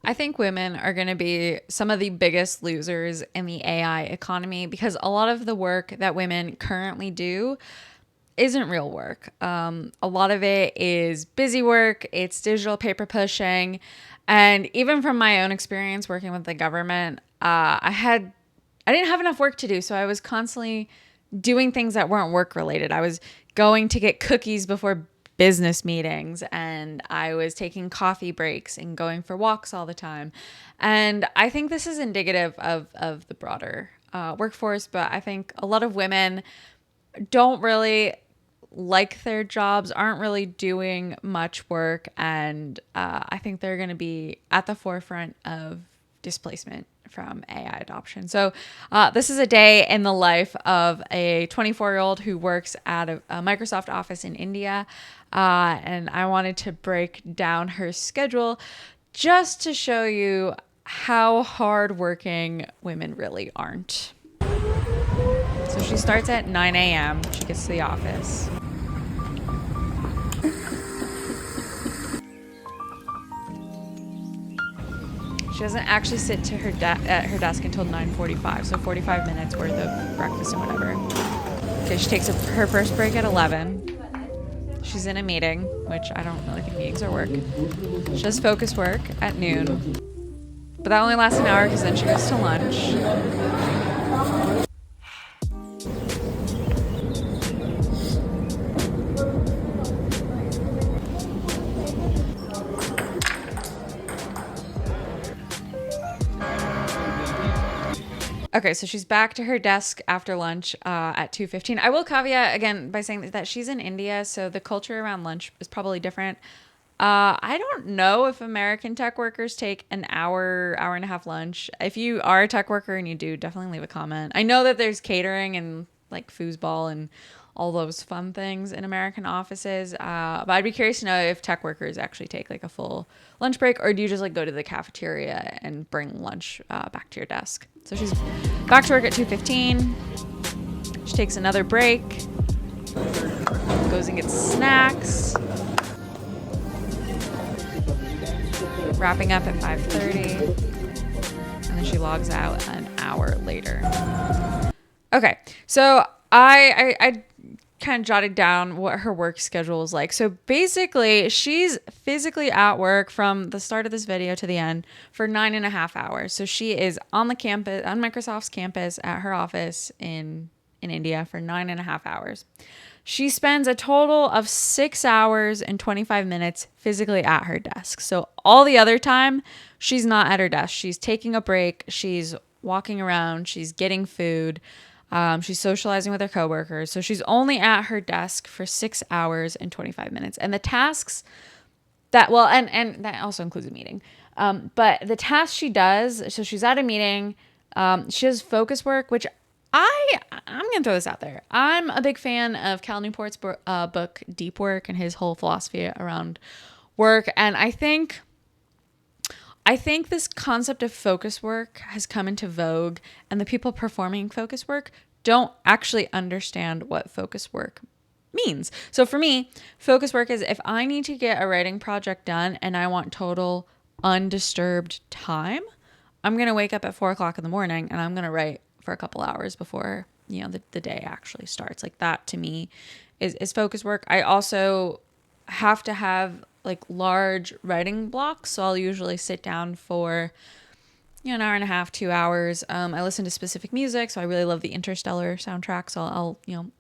I think women are going to be some of the biggest losers in the AI economy because a lot of the work that women currently do isn't real work. A lot of it is busy work, it's digital paper pushing. And even from my own experience working with the government, I didn't have enough work to do. So I was constantly doing things that weren't work related. I was going to get cookies before business meetings, and I was taking coffee breaks and going for walks all the time. And I think this is indicative of the broader workforce, but I think a lot of women don't really like their jobs, aren't really doing much work, and I think they're going to be at the forefront of displacement from AI adoption. So this is a day in the life of a 24-year-old who works at a Microsoft office in India, and I wanted to break down her schedule just to show you how hardworking women really aren't. So she starts at 9 a.m. She gets to the office. She doesn't actually sit to at her desk until 9:45, so 45 minutes worth of breakfast and whatever. Okay, she takes her first break at 11. She's in a meeting, which I don't really think meetings are work. She does focus work at noon, but that only lasts an hour because then she goes to lunch. Okay, so she's back to her desk after lunch at 2:15. I will caveat again by saying that she's in India, so the culture around lunch is probably different. I don't know if American tech workers take an hour and a half lunch. If you are a tech worker and you do, definitely leave a comment. I know that there's catering and like foosball and all those fun things in American offices. But I'd be curious to know if tech workers actually take like a full lunch break, or do you just like go to the cafeteria and bring lunch back to your desk? So she's back to work at 2:15. She takes another break, goes and gets snacks, wrapping up at 5:30, and then she logs out an hour later. Okay, so I kind of jotted down what her work schedule is like. So basically, she's physically at work from the start of this video to the end for 9.5 hours. So she is on the campus, on Microsoft's campus at her office in India for 9.5 hours. She spends a total of 6 hours and 25 minutes physically at her desk. So all the other time, she's not at her desk. She's taking a break. She's walking around. She's getting food. She's socializing with her coworkers. So she's only at her desk for 6 hours and 25 minutes. And the tasks that, well, and that also includes a meeting. But the tasks she does, so she's at a meeting. She does focus work, which I'm going to throw this out there. I'm a big fan of Cal Newport's book, Deep Work, and his whole philosophy around work. And I think this concept of focus work has come into vogue, and the people performing focus work don't actually understand what focus work means. So for me, focus work is if I need to get a writing project done and I want total undisturbed time, I'm going to wake up at 4 o'clock in the morning and I'm going to write for a couple hours before, the day actually starts. Like that to me is focus work. I also have to have like large writing blocks. So I'll usually sit down for, an hour and a half, 2 hours. I listen to specific music. So I really love the Interstellar soundtrack. So I'll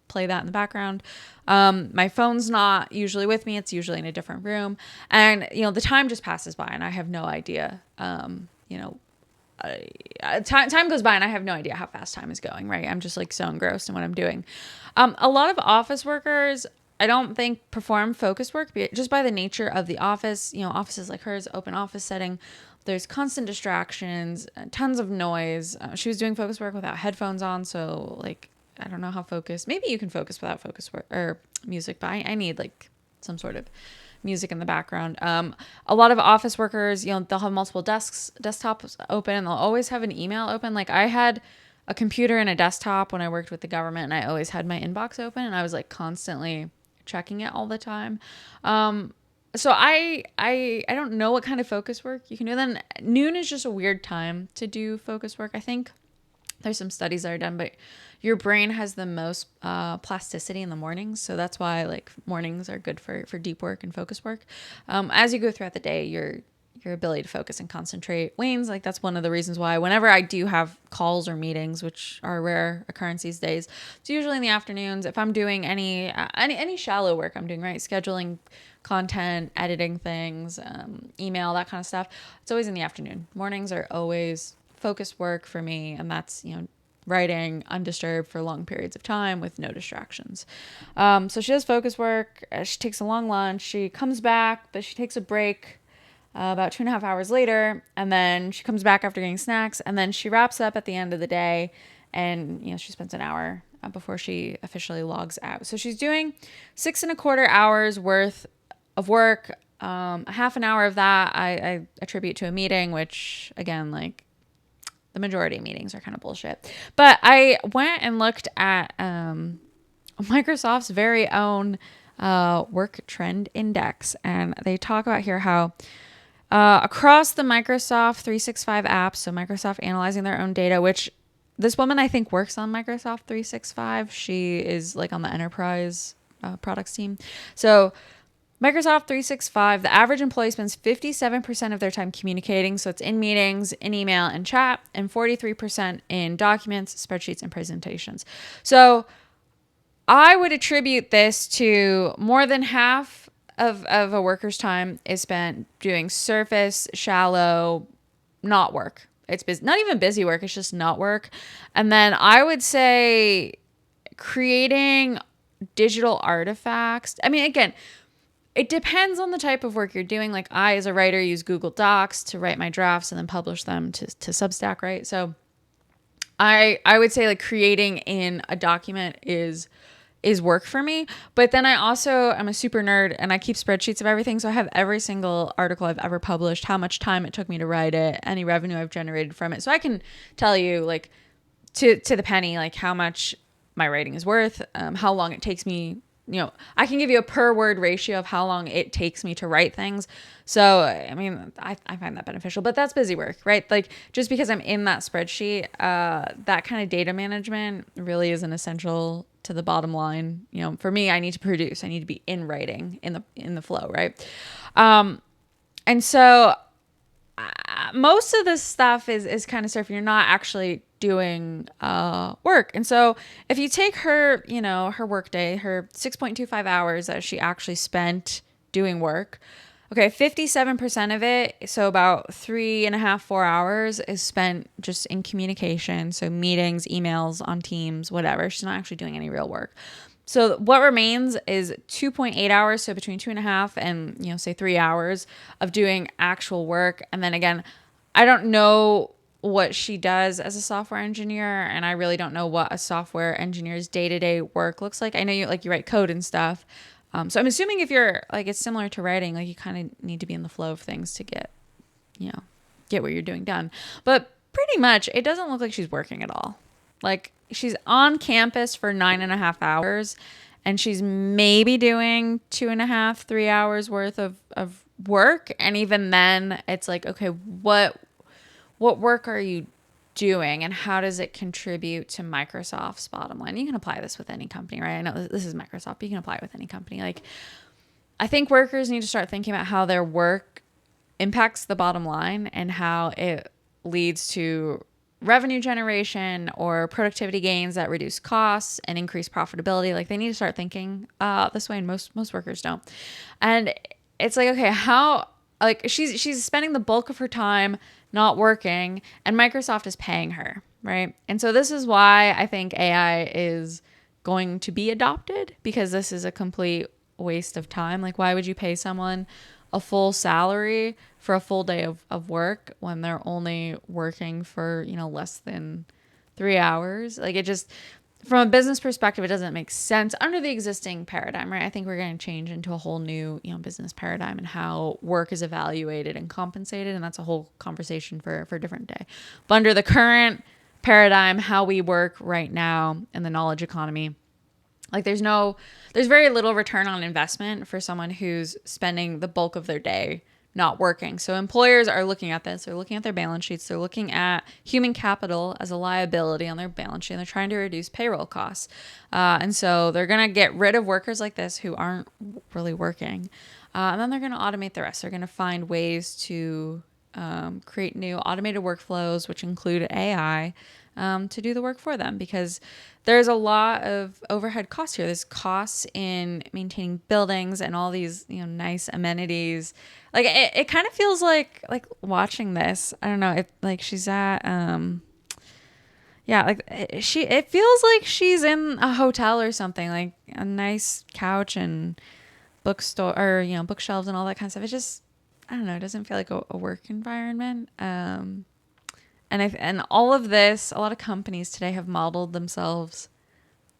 play that in the background. My phone's not usually with me. It's usually in a different room. And, the time just passes by and I have no idea, time goes by and I have no idea how fast time is going, right? I'm just like so engrossed in what I'm doing. A lot of office workers, I don't think perform focus work just by the nature of the office. Offices like hers, open office setting, there's constant distractions, tons of noise. She was doing focus work without headphones on. So like, I don't know how focus, maybe you can focus without focus work or music, but I need like some sort of music in the background. A lot of office workers, they'll have multiple desktops open, and they'll always have an email open. Like I had a computer and a desktop when I worked with the government, and I always had my inbox open, and I was like constantly checking it all the time. So I don't know what kind of focus work you can do. Then noon is just a weird time to do focus work. I think there's some studies that are done, but your brain has the most plasticity in the mornings. So that's why like mornings are good for deep work and focus work. As you go throughout the day, your ability to focus and concentrate wanes. Like that's one of the reasons why whenever I do have calls or meetings, which are a rare occurrence these days, it's usually in the afternoons. If I'm doing any shallow work I'm doing, right, scheduling content, editing things, email, that kind of stuff, it's always in the afternoon. Mornings are always focused work for me, and that's, writing undisturbed for long periods of time with no distractions. So she does focus work. She takes a long lunch. She comes back, but she takes a break about 2.5 hours later, and then she comes back after getting snacks, and then she wraps up at the end of the day, and she spends an hour before she officially logs out. So she's doing 6.25 hours worth of work. A half an hour of that I attribute to a meeting, which again, like the majority of meetings are kind of bullshit. But I went and looked at Microsoft's very own work trend index, and they talk about here how across the Microsoft 365 apps, so Microsoft analyzing their own data, which this woman I think works on Microsoft 365. She is like on the enterprise products team. So Microsoft 365, the average employee spends 57% of their time communicating. So it's in meetings, in email, and chat, and 43% in documents, spreadsheets, and presentations. So I would attribute this to more than half of a worker's time is spent doing surface, shallow, not work. It's not even busy work. It's just not work. And then I would say creating digital artifacts. I mean, again, it depends on the type of work you're doing. Like I, as a writer, use Google Docs to write my drafts and then publish them to Substack, right? So I would say like creating in a document is work for me. But then I'm a super nerd and I keep spreadsheets of everything. So I have every single article I've ever published, how much time it took me to write it, any revenue I've generated from it. So I can tell you like to the penny, like how much my writing is worth, how long it takes me. I can give you a per word ratio of how long it takes me to write things. So, I mean, I find that beneficial, but that's busy work, right? Like just because I'm in that spreadsheet, that kind of data management really isn't essential to the bottom line. For me, I need to produce, I need to be in writing in the flow, right? And so most of this stuff is kind of stuff you're not actually doing work. And so if you take her, her work day, her 6.25 hours that she actually spent doing work, okay, 57% of it, so about 3.5, 4 hours is spent just in communication. So meetings, emails on Teams, whatever. She's not actually doing any real work. So what remains is 2.8 hours. So between 2.5 and, say 3 hours of doing actual work. And then again, I don't know what she does as a software engineer, and I really don't know what a software engineer's day-to-day work looks like. I know you write code and stuff. So I'm assuming if you're like, it's similar to writing, like you kind of need to be in the flow of things to get what you're doing done. But pretty much it doesn't look like she's working at all. Like she's on campus for 9.5 hours and she's maybe doing 2.5, 3 hours worth of work. And even then it's like, okay, what work are you doing and how does it contribute to Microsoft's bottom line? You can apply this with any company, right? I know this is Microsoft, but you can apply it with any company. Like I think workers need to start thinking about how their work impacts the bottom line and how it leads to revenue generation or productivity gains that reduce costs and increase profitability. Like they need to start thinking this way, and most workers don't. And it's like, okay, how, like she's spending the bulk of her time not working and Microsoft is paying her, right? And so this is why I think AI is going to be adopted, because this is a complete waste of time. Like why would you pay someone a full salary for a full day of work when they're only working for, less than 3 hours? Like it just, from a business perspective, it doesn't make sense under the existing paradigm, right? I think we're going to change into a whole new, business paradigm and how work is evaluated and compensated. And that's a whole conversation for a different day. But under the current paradigm, how we work right now in the knowledge economy, Like there's very little return on investment for someone who's spending the bulk of their day not working. So employers are looking at this. They're looking at their balance sheets. They're looking at human capital as a liability on their balance sheet. And they're trying to reduce payroll costs. And so they're going to get rid of workers like this who aren't really working. And then they're going to automate the rest. They're going to find ways to create new automated workflows, which include AI, to do the work for them, because there's a lot of overhead costs here. There's costs in maintaining buildings and all these, nice amenities. Like it kind of feels like watching this. I don't know if like she's at, yeah, like it feels like she's in a hotel or something, like a nice couch and bookstore or, bookshelves and all that kind of stuff. It just, I don't know. It doesn't feel like a work environment. And all of this, a lot of companies today have modeled themselves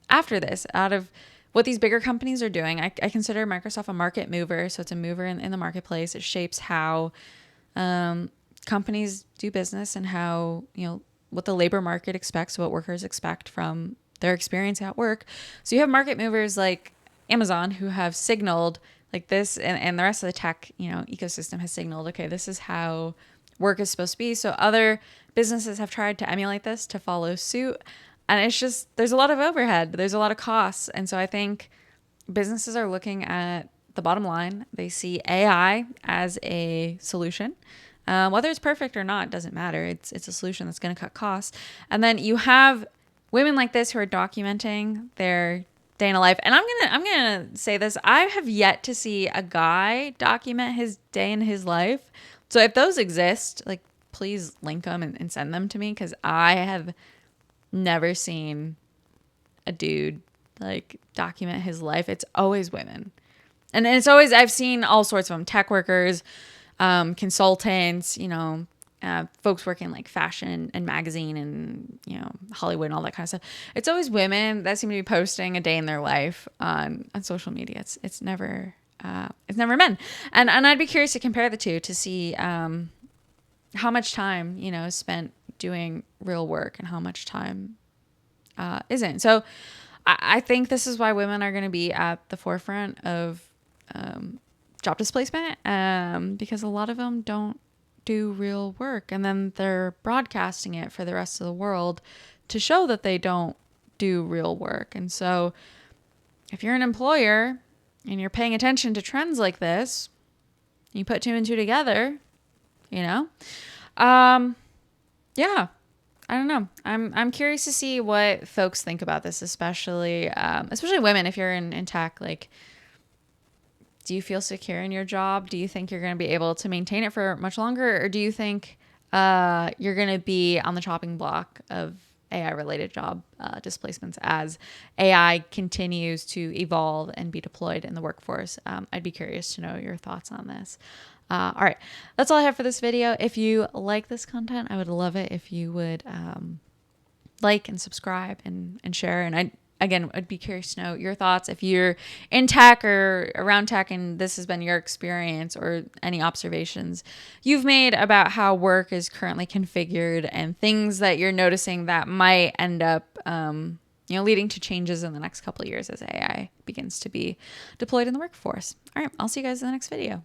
after this, out of what these bigger companies are doing. I consider Microsoft a market mover. So it's a mover in the marketplace. It shapes how companies do business and how, what the labor market expects, what workers expect from their experience at work. So you have market movers like Amazon who have signaled like this, and the rest of the tech, ecosystem has signaled, okay, this is how work is supposed to be. So other businesses have tried to emulate this, to follow suit. And it's just, there's a lot of overhead, there's a lot of costs. And so I think businesses are looking at the bottom line. They see AI as a solution. Whether it's perfect or not, doesn't matter. It's a solution that's going to cut costs. And then you have women like this who are documenting their day in a life. And I'm gonna say this: I have yet to see a guy document his day in his life. So if those exist, like, please link them and send them to me, because I have never seen a dude like document his life. It's always women, and it's always, I've seen all sorts of them: tech workers, consultants, folks working like fashion and magazine and, Hollywood and all that kind of stuff. It's always women that seem to be posting a day in their life on social media. It's never men. And I'd be curious to compare the two to see how much time, is spent doing real work and how much time isn't. So I think this is why women are going to be at the forefront of job displacement, because a lot of them don't do real work, and then they're broadcasting it for the rest of the world to show that they don't do real work. And so if you're an employer and you're paying attention to trends like this, you put two and two together, yeah, I don't know. I'm curious to see what folks think about this, especially women. If you're in tech, like, do you feel secure in your job? Do you think you're going to be able to maintain it for much longer? Or do you think you're going to be on the chopping block of AI-related job displacements as AI continues to evolve and be deployed in the workforce? I'd be curious to know your thoughts on this. All right. That's all I have for this video. If you like this content, I would love it if you would like and subscribe and share. And I'd be curious to know your thoughts. If you're in tech or around tech and this has been your experience, or any observations you've made about how work is currently configured and things that you're noticing that might end up, leading to changes in the next couple of years as AI begins to be deployed in the workforce. All right. I'll see you guys in the next video.